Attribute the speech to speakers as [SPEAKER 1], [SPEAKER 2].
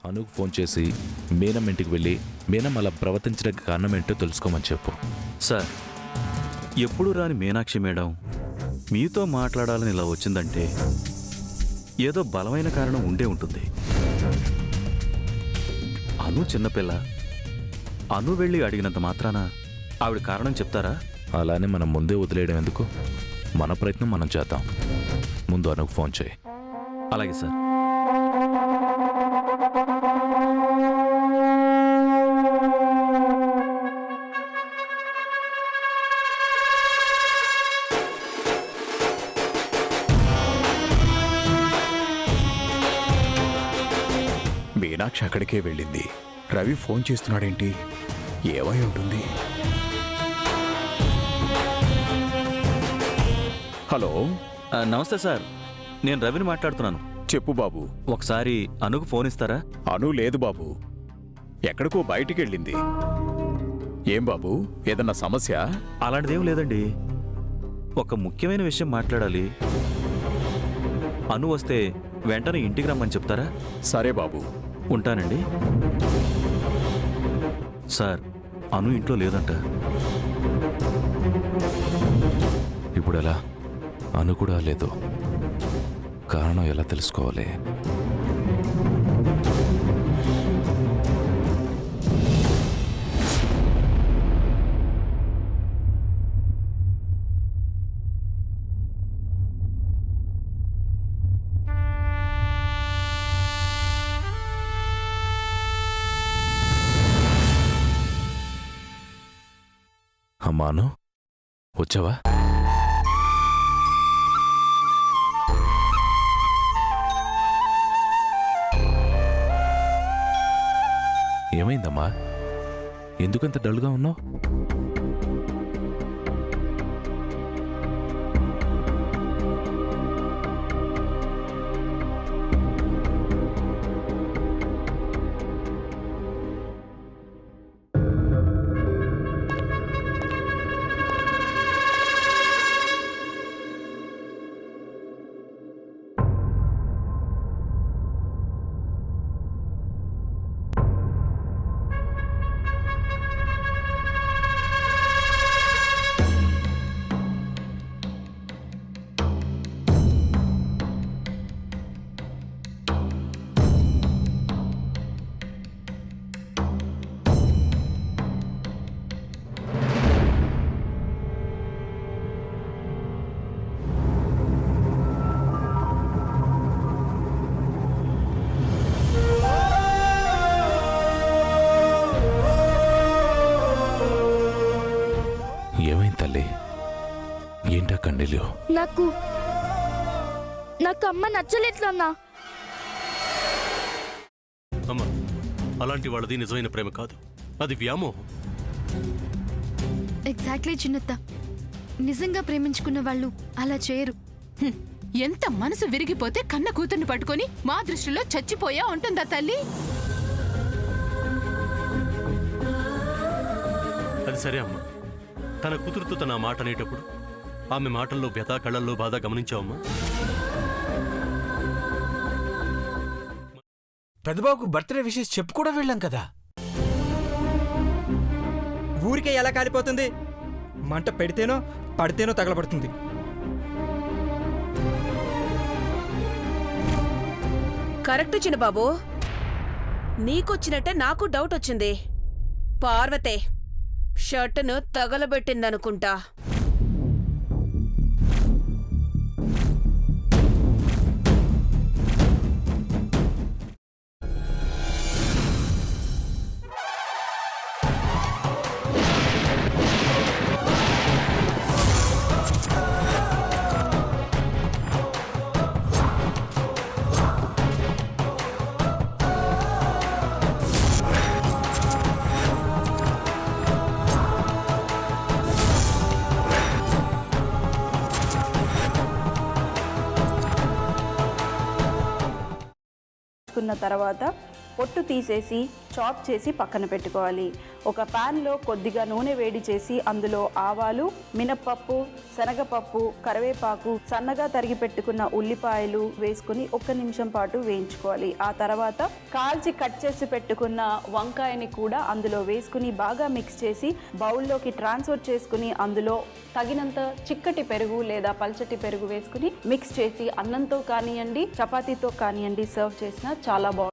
[SPEAKER 1] అనుకు ఫోన్ చేసి మీనం ఇంటికి వెళ్ళి మీనం అలా ప్రవర్తించడానికి కారణం ఏంటో తెలుసుకోమని చెప్పు.
[SPEAKER 2] సార్, ఎప్పుడు రాని మీనాక్షి మేడం మీతో మాట్లాడాలని ఇలా వచ్చిందంటే ఏదో బలమైన కారణం ఉండే ఉంటుంది. అను చిన్నపిల్ల. అను వెళ్ళి అడిగినంత మాత్రాన ఆవిడ కారణం చెప్తారా?
[SPEAKER 1] అలానే మనం ముందే వదిలేయడం ఎందుకు? మన ప్రయత్నం మనం చేద్దాం. ముందు అనుకు ఫోన్ చేయి.
[SPEAKER 2] అలాగే సార్.
[SPEAKER 3] మీనాక్షి అక్కడికే వెళ్ళింది. రవి ఫోన్ చేస్తున్నాడేంటి? ఏమై ఉంటుంది? హలో,
[SPEAKER 2] నమస్తే సార్, నేను రవిని మాట్లాడుతున్నాను.
[SPEAKER 3] చెప్పు బాబు.
[SPEAKER 2] ఒకసారి అనుకు ఫోన్ ఇస్తారా?
[SPEAKER 3] అను లేదు బాబు, ఎక్కడికో బయటికి వెళ్ళింది. ఏం బాబు, ఏదన్నా సమస్య?
[SPEAKER 2] అలాంటిదేం లేదండి, ఒక ముఖ్యమైన విషయం మాట్లాడాలి. అను వస్తే వెంటనే ఇంటికి రమ్మని చెప్తారా?
[SPEAKER 3] సరే బాబు.
[SPEAKER 2] ఉంటానండి. సార్, అను ఇంట్లో లేదంట.
[SPEAKER 1] ఇప్పుడు ఎలా? అను కూడా లేదు. కారణం ఎలా తెలుసుకోవాలి? అమ్మాను, వచ్చావా? ఏమైందమ్మా? ఎందుకంత డల్గా ఉన్నావు? ఏమైంది తల్లి? ఏంటా కన్నీళ్ళు?
[SPEAKER 4] నాకు అమ్మ నచ్చలేట్లన్నా.
[SPEAKER 5] అమ్మ, అలాంటి వాళ్ళది నిజమైన ప్రేమ కాదు, అది వ్యామోహం.
[SPEAKER 6] ఎగ్జాక్ట్లీ చిన్నత్త, నిజంగా ప్రేమించుకున్న వాళ్ళు అలా చేయరు.
[SPEAKER 7] ఎంత మనసు విరిగిపోతే కన్న కూతుర్ని పట్టుకొని మా దృష్టిలో చచ్చిపోయా ఉంటుందా తల్లి?
[SPEAKER 5] అది సరే అమ్మ, తన కూతురుతో తన మాట అనేటప్పుడు ఆమె మాటల్లో వ్యథ, కళ్ళల్లో బాధ గమనించావమ్మా?
[SPEAKER 8] పెద్దబాబుకు బర్త్డే విషెస్ చెప్పు కూడా వెళ్ళాం కదా.
[SPEAKER 9] ఊరికే ఎలా కాలిపోతుంది? మంట పెడితేనో పడితేనో తగలబడుతుంది.
[SPEAKER 10] కరెక్ట్ చిన్నబాబు, నీకొచ్చినట్టే నాకు డౌట్ వచ్చింది. పార్వతే షర్టును తగలబెట్టిందనుకుంటా.
[SPEAKER 11] తర్వాత
[SPEAKER 4] పొట్టు తీసేసి చాప్ చేసి పక్కన పెట్టుకోవాలి. ఒక ప్యాన్లో కొద్దిగా నూనె వేడి చేసి అందులో ఆవాలు, మినప్పప్పు, శనగపప్పు, కరివేపాకు, సన్నగా తరిగి పెట్టుకున్న ఉల్లిపాయలు వేసుకుని 1 నిమిషం పాటు వేయించుకోవాలి. ఆ తర్వాత కాల్చి కట్ చేసి పెట్టుకున్న వంకాయని కూడా అందులో వేసుకుని బాగా మిక్స్ చేసి బౌల్లోకి ట్రాన్స్ఫర్ చేసుకుని అందులో తగినంత చిక్కటి పెరుగు లేదా పల్చటి పెరుగు వేసుకుని మిక్స్ చేసి అన్నంతో కానివ్వండి, చపాతీతో కానివ్వండి సర్వ్ చేసినా చాలా బాగుంటుంది.